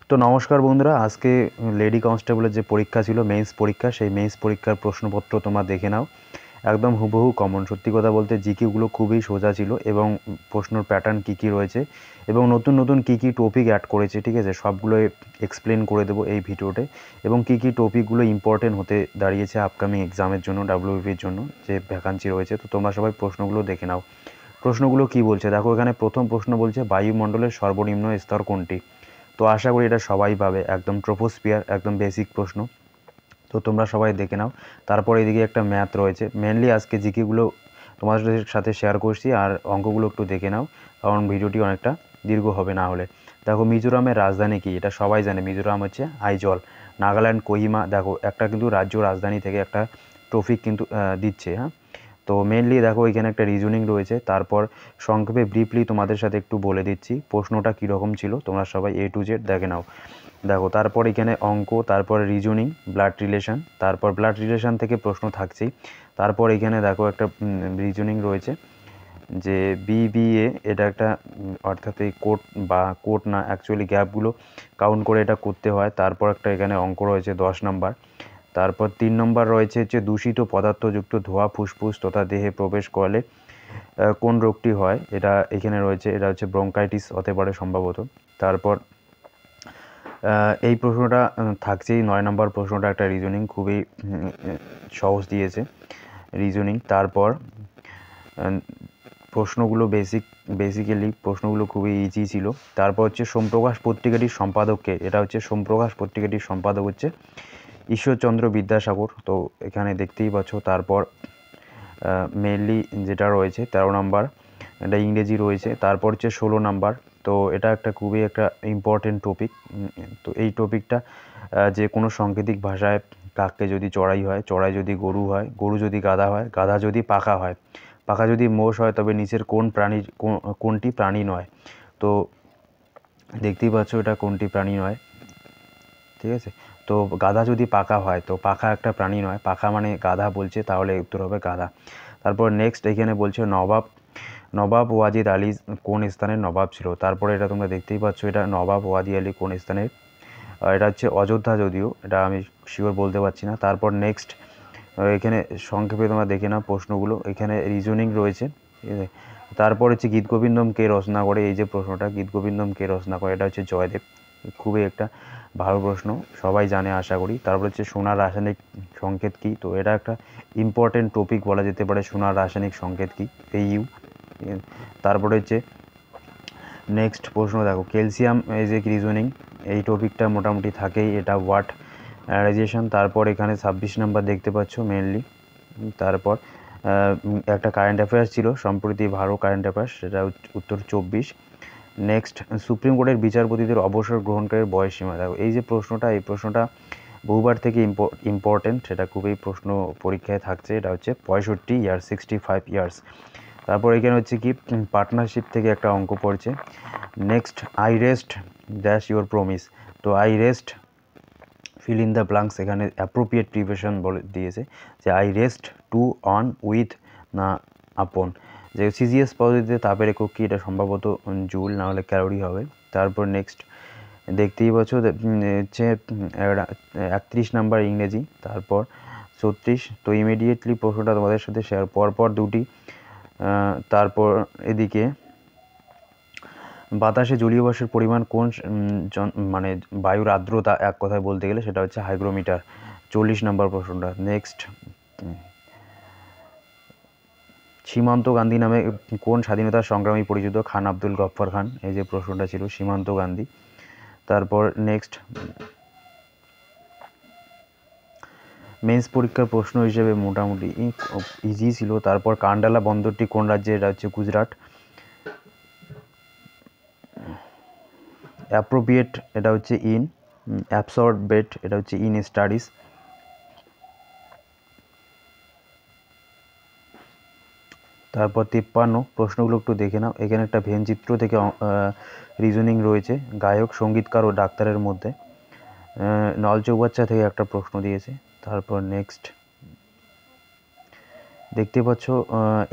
তো নমস্কার বন্ধুরা, আজকে লেডি কনস্টেবলের যে পরীক্ষা ছিল, মেন্স পরীক্ষা, সেই মেন্স পরীক্ষার প্রশ্নপত্র তোমরা দেখে নাও। একদম হুবহু কমন। সত্যি কথা বলতে জিকেগুলো খুবই সোজা ছিল এবং প্রশ্নর প্যাটার্ন কী কী রয়েছে এবং নতুন নতুন কী কী টপিক অ্যাড করেছে, ঠিক আছে, সবগুলো এক্সপ্লেন করে দেবো এই ভিডিওতে। এবং কী কী টপিকগুলো ইম্পর্টেন্ট হতে দাঁড়িয়েছে আপকামিং এক্সামের জন্য, ডাব্লিউবির জন্য যে ভ্যাকান্সি রয়েছে। তো তোমরা সবাই প্রশ্নগুলো দেখে নাও। প্রশ্নগুলো কি বলছে দেখো, এখানে প্রথম প্রশ্ন বলছে বায়ুমণ্ডলের সর্বনিম্ন স্তর কোনটি। তো আশা করি এটা সবাই পাবে, একদম ট্রোপোস্ফিয়ার, একদম বেসিক প্রশ্ন। তো তোমরা সবাই দেখে নাও। তারপর এদিকে একটা ম্যাথ রয়েছে। মেনলি আজকে জিকেগুলো তোমাদের সাথে শেয়ার করছি, আর অঙ্কগুলো একটু দেখে নাও, কারণ ভিডিওটি অনেকটা দীর্ঘ হবে না হলে। দেখো, মিজোরামের রাজধানী কি, এটা সবাই জানে। মিজোরাম হচ্ছে আইজল। নাগাল্যান্ড কোহিমা। দেখো, একটা কিন্তু রাজ্য রাজধানী থেকে একটা টপিক কিন্তু দিচ্ছে। হ্যাঁ, তো মেনলি দেখো এখানে একটা রিজনিং রয়েছে। তারপর সংক্ষেপে ব্রিফলি তোমাদের সাথে একটু বলে দিচ্ছি প্রশ্নটা কীরকম ছিল, তোমরা সবাই A to Z দেখে নাও। দেখো, তারপর এখানে অঙ্ক, তারপর রিজনিং, ব্লাড রিলেশন, তারপর ব্লাড রিলেশন থেকে প্রশ্ন থাকছেই। তারপর এখানে দেখো একটা রিজনিং রয়েছে যে BBA, এটা একটা অর্থাৎ এই কোট বা কোট না, অ্যাকচুয়ালি গ্যাপগুলো কাউন্ট করে এটা করতে হয়। তারপর একটা এখানে অঙ্ক রয়েছে 10 নম্বর। তারপর 3 নম্বর রয়েছে হচ্ছে দূষিত পদার্থযুক্ত ধোঁয়া ফুসফুস তথা দেহে প্রবেশ করলে কোন রোগটি হয়, এটা এখানে রয়েছে। এটা হচ্ছে ব্রঙ্কাইটিস হতে পারে সম্ভবত। তারপর এই প্রশ্নটা থাকছেই। 9 নম্বর প্রশ্নটা একটা রিজনিং, খুবই সহজ দিয়েছে রিজনিং। তারপর প্রশ্নগুলো বেসিক্যালি প্রশ্নগুলো খুবই ইজি ছিল। তারপর হচ্ছে সোমপ্রকাশ পত্রিকাটির সম্পাদককে, এটা হচ্ছে সোমপ্রকাশ পত্রিকাটির সম্পাদক হচ্ছে ঈশ্বরচন্দ্র বিদ্যাসাগর। তো এখানে দেখতেই পাচ্ছ। তারপর মেনলি যেটা রয়েছে 13 নাম্বার, এটা ইংরেজি রয়েছে। তারপর হচ্ছে 16 নাম্বার। তো এটা একটা খুবই একটা ইম্পর্টেন্ট টপিক। তো এই টপিকটা যে কোনো সাংকেতিক ভাষায় কাককে যদি চড়াই হয়, চড়াই যদি গরু হয়, গরু যদি গাধা হয়, গাধা যদি পাখা হয়, পাখা যদি মোষ হয়, তবে নিচের কোনটি প্রাণী নয়। তো দেখতেই পাচ্ছ এটা কোনটি প্রাণী নয়, ঠিক আছে। তো গাধা যদি পাখা হয়, তো পাখা একটা প্রাণী নয়, পাখা মানে গাধা বলছে, তাহলে উত্তর হবে গাধা। তারপর নেক্সট এখানে বলছে নবাব ওয়াজিদ আলী কোন স্থানের নবাব ছিল। তারপরে এটা তোমরা দেখতেই পাচ্ছ, এটা নবাব ওয়াজিদ আলী কোন স্থানের, এটা হচ্ছে অযোধ্যা, যদিও এটা আমি শিওর বলতে পারছি না। তারপর নেক্সট এখানে সংক্ষেপে তোমরা দেখে নাও প্রশ্নগুলো। এখানে রিজনিং রয়েছে, ঠিক আছে। তারপর হচ্ছে গীতগোবিন্দম কে রচনা করে, এই যে প্রশ্নটা, গীতগোবিন্দম কে রচনা করে, এটা হচ্ছে জয়দেব। খুবই একটা ভালো প্রশ্ন, সবাই জানে আশা করি। তারপর হচ্ছে সোনার রাসায়নিক সংকেত কী, তো এটা একটা ইম্পর্টেন্ট টপিক বলা যেতে পারে, সোনার রাসায়নিক সংকেত কী, AU। তারপরে হচ্ছে নেক্সট প্রশ্ন দেখো, ক্যালসিয়াম এজ এ রিজনিং, এই টপিকটা মোটামুটি থাকেই। এটা ওয়াট রেডিয়েশন। তারপর এখানে 26 নাম্বার দেখতে পাচ্ছ মেনলি। তারপর একটা কারেন্ট অ্যাফেয়ার্স ছিল, সম্প্রতি ভালো কারেন্ট অ্যাফেয়ার্স, সেটা উত্তর 24। নেক্সট, সুপ্রিম কোর্টের বিচারপতিদের অবসর গ্রহণকারীর বয়সসীমা। দেখো, এই যে প্রশ্নটা, এই প্রশ্নটা বহুবার থেকে ইম্পর্টেন্ট, সেটা খুবই প্রশ্ন পরীক্ষায় থাকছে। এটা হচ্ছে 65 ইয়ার্স, 65 ইয়ার্স। তারপর এখানে হচ্ছে কি পার্টনারশিপ থেকে একটা অঙ্ক পড়ছে। Next, I rest dash your promise. তো I rest fill in the blanks, এখানে অ্যাপ্রোপ্রিয়েট প্রিপারেশন বলে দিয়েছে যে I rest to on with না আপন। যে CGS পদ্ধতিতে তাপের একক কি, এটা সম্ভবত জুল, না হলে ক্যালোরি হবে। তারপর নেক্সট দেখতেই পাচ্ছ হচ্ছে 31 নাম্বার ইংরেজি। তারপর 36। তো ইমিডিয়েটলি প্রশ্নটা তোমাদের সাথে শেয়ার, পরপর দুটি। তারপর এদিকে বাতাসে জলীয় বাষ্পের পরিমাণ কোন মানে বায়ুর আর্দ্রতা এক কথায় বলতে গেলে সেটা হচ্ছে হাইগ্রোমিটার। 40 নম্বর প্রশ্নটা। নেক্সট, সীমান্ত গান্ধী নামে কোন স্বাধীনতা সংগ্রামী পরিচিত, খান আব্দুল গফফর খান, এই যে প্রশ্নটা ছিল সীমান্ত গান্ধী। তারপর নেক্সট, মেন্স পরীক্ষার প্রশ্ন হিসেবে মোটামুটি ইজি ছিল। তারপর কান্ডালা বন্দরটি কোন রাজ্যে, এটা হচ্ছে গুজরাট। অ্যাপ্রোপ্রিয়েট, এটা হচ্ছে ইন। অ্যাবসর্বেট, এটা হচ্ছে ইন স্টাডিজ। তারপর 53 প্রশ্নগুলো একটু দেখে নাও। এখানে একটা ভেনচিত্র থেকে রিজনিং রয়েছে, গায়ক, সঙ্গীতকার ও ডাক্তারের মধ্যে। নল চৌবাচ্চা থেকে একটা প্রশ্ন দিয়েছে। তারপর নেক্সট, দেখতে পাচ্ছ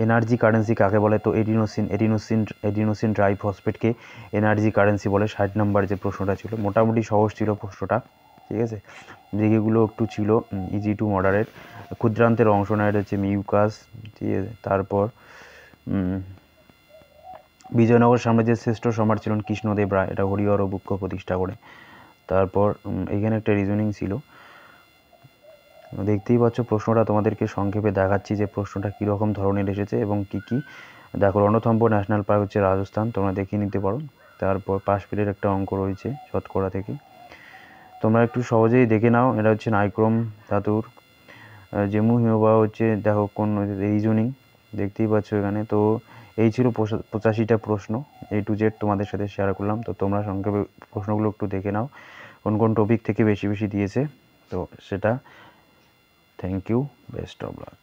এনার্জি কারেন্সি কাকে বলে, তো এডিনোসিন ট্রাইফসফেটকে এনার্জি কারেন্সি বলে। 60 নম্বর যে প্রশ্নটা ছিল, মোটামুটি সহজ ছিল প্রশ্নটা, ঠিক আছে। যেগুলো একটু ছিল ইজি টু মডারেট। ক্ষুদ্রান্তের অংশ নেয়, এটা হচ্ছে মিউকাস, ঠিক আছে। তারপর বিজয়নগর সাম্রাজ্যের শ্রেষ্ঠ সম্রাট ছিলেন কৃষ্ণদেব রায়, এটা হরিহর বুক্ষ প্রতিষ্ঠা করে। তারপর এখানে একটা রিজনিং ছিল, দেখতেই পাচ্ছ প্রশ্নটা তোমাদেরকে সংক্ষেপে দেখাচ্ছি যে প্রশ্নটা কীরকম ধরনের এসেছে এবং কি কি। দেখো, রণথম্ভ ন্যাশনাল পার্ক হচ্ছে রাজস্থান, তোমরা দেখিয়ে নিতে পারো। তারপর পাশপিলের একটা অঙ্ক রয়েছে শতকরা থেকে, তোমরা একটু সহজেই দেখে নাও। এটা হচ্ছে নাইক্রোম ধাতুর জেমু হিমবাহ হচ্ছে, দেখো কোন রিজনিং দেখতেই পাচ্ছ এখানে। তো এই ছিল 85টা প্রশ্ন A to Z তোমাদের সাথে শেয়ার করলাম। তো তোমরা সংক্ষেপে প্রশ্নগুলো একটু দেখে নাও কোন কোন টপিক থেকে বেশি বেশি দিয়েছে, তো সেটা। Thank you, best of lakh.